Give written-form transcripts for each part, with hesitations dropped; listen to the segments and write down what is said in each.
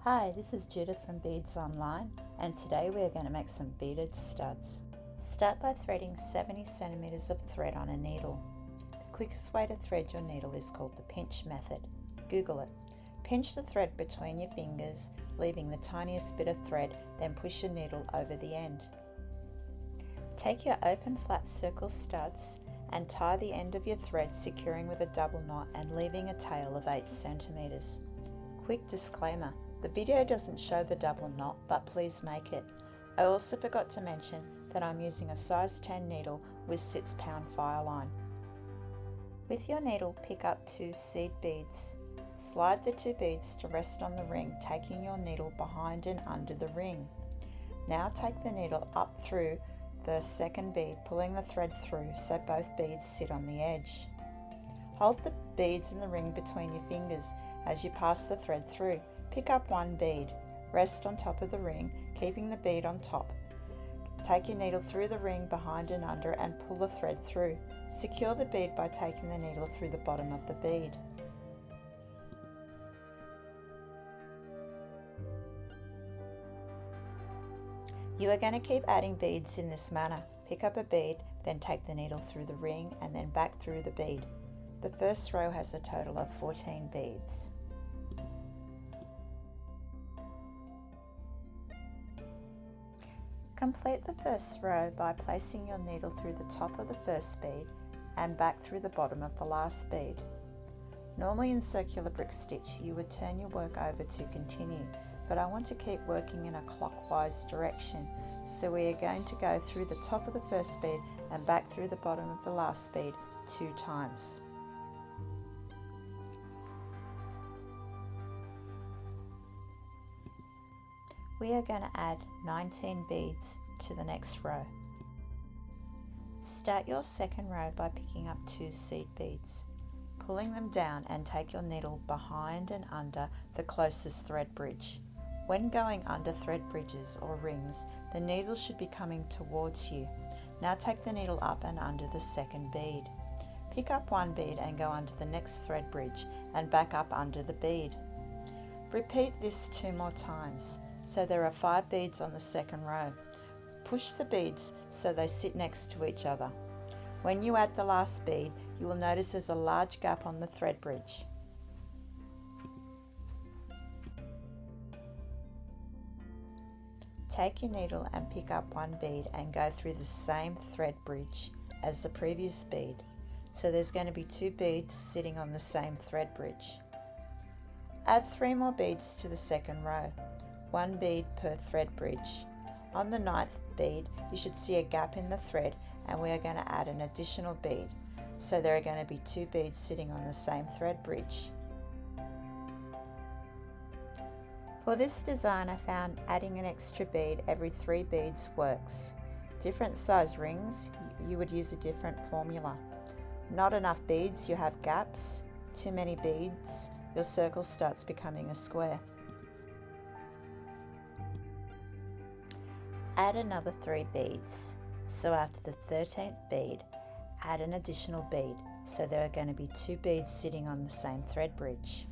Hi, this is Judith from Beads Online, and today we are going to make some beaded studs. Start by threading 70 centimeters of thread on a needle. The quickest way to thread your needle is called the pinch method. Google it. Pinch the thread between your fingers, leaving the tiniest bit of thread, then push your needle over the end. Take your open flat circle studs and tie the end of your thread, securing with a double knot and leaving a tail of 8 centimeters. Quick disclaimer. The video doesn't show the double knot, but please make it. I also forgot to mention that I'm using a size 10 needle with 6-pound FireLine. With your needle, pick up 2 seed beads. Slide the 2 beads to rest on the ring, taking your needle behind and under the ring. Now take the needle up through the second bead, pulling the thread through so both beads sit on the edge. Hold the beads in the ring between your fingers as you pass the thread through. Pick up 1 bead, rest on top of the ring, keeping the bead on top. Take your needle through the ring behind and under and pull the thread through. Secure the bead by taking the needle through the bottom of the bead. You are going to keep adding beads in this manner. Pick up a bead, then take the needle through the ring and then back through the bead. The first row has a total of 14 beads. Complete the first row by placing your needle through the top of the first bead and back through the bottom of the last bead. Normally in circular brick stitch you would turn your work over to continue, but I want to keep working in a clockwise direction, so we are going to go through the top of the first bead and back through the bottom of the last bead 2 times. We are going to add 19 beads to the next row. Start your second row by picking up 2 seed beads, pulling them down and take your needle behind and under the closest thread bridge. When going under thread bridges or rings, the needle should be coming towards you. Now take the needle up and under the second bead. Pick up 1 bead and go under the next thread bridge and back up under the bead. Repeat this 2 more times. So there are 5 beads on the second row. Push the beads so they sit next to each other. When you add the last bead, you will notice there's a large gap on the thread bridge. Take your needle and pick up 1 bead and go through the same thread bridge as the previous bead. So there's going to be 2 beads sitting on the same thread bridge. Add 3 more beads to the second row. 1 bead per thread bridge. On the 9th bead, you should see a gap in the thread, and we are going to add an additional bead. So there are going to be 2 beads sitting on the same thread bridge. For this design, I found adding an extra bead every 3 beads works. Different size rings, you would use a different formula. Not enough beads, you have gaps. Too many beads, your circle starts becoming a square. Add another 3 beads. So after the 13th bead, add an additional bead. So there are going to be 2 beads sitting on the same thread bridge.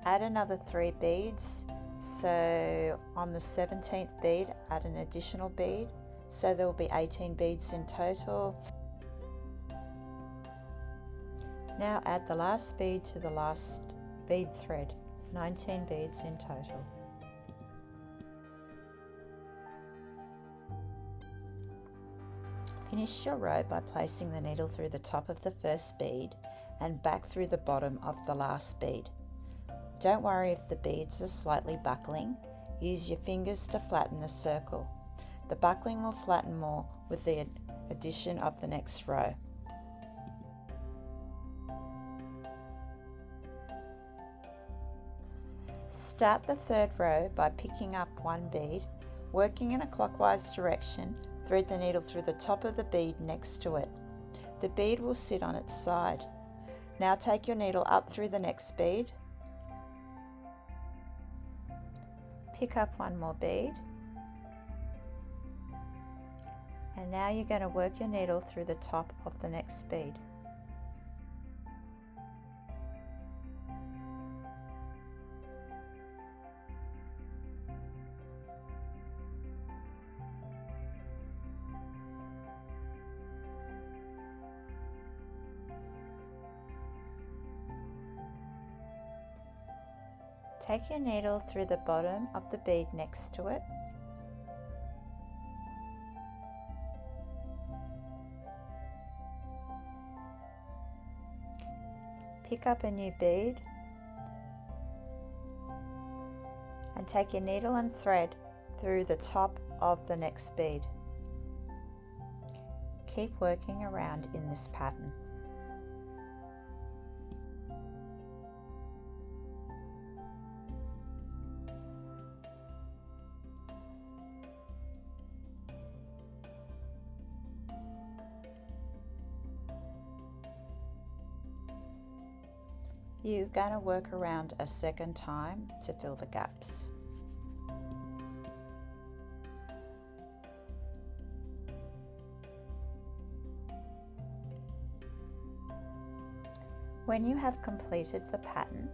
Add another 3 beads. So on the 17th bead, add an additional bead. So there will be 18 beads in total. Now add the last bead to the last bead thread, 19 beads in total. Finish your row by placing the needle through the top of the first bead and back through the bottom of the last bead. Don't worry if the beads are slightly buckling, use your fingers to flatten the circle. The buckling will flatten more with the addition of the next row. Start the 3rd row by picking up 1 bead, working in a clockwise direction, thread the needle through the top of the bead next to it. The bead will sit on its side. Now take your needle up through the next bead, pick up 1 more bead, And now you're going to work your needle through the top of the next bead. Take your needle through the bottom of the bead next to it. Pick up a new bead and take your needle and thread through the top of the next bead. Keep working around in this pattern. You're going to work around a second time to fill the gaps. When you have completed the pattern,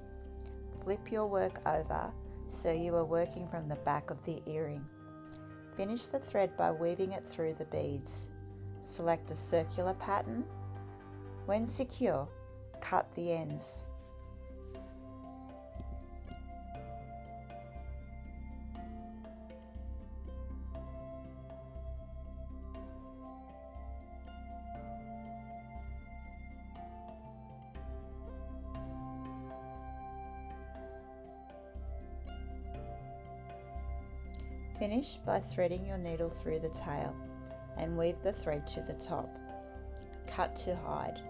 flip your work over so you are working from the back of the earring. Finish the thread by weaving it through the beads. Select a circular pattern. When secure, cut the ends. Finish by threading your needle through the tail and weave the thread to the top. Cut to hide.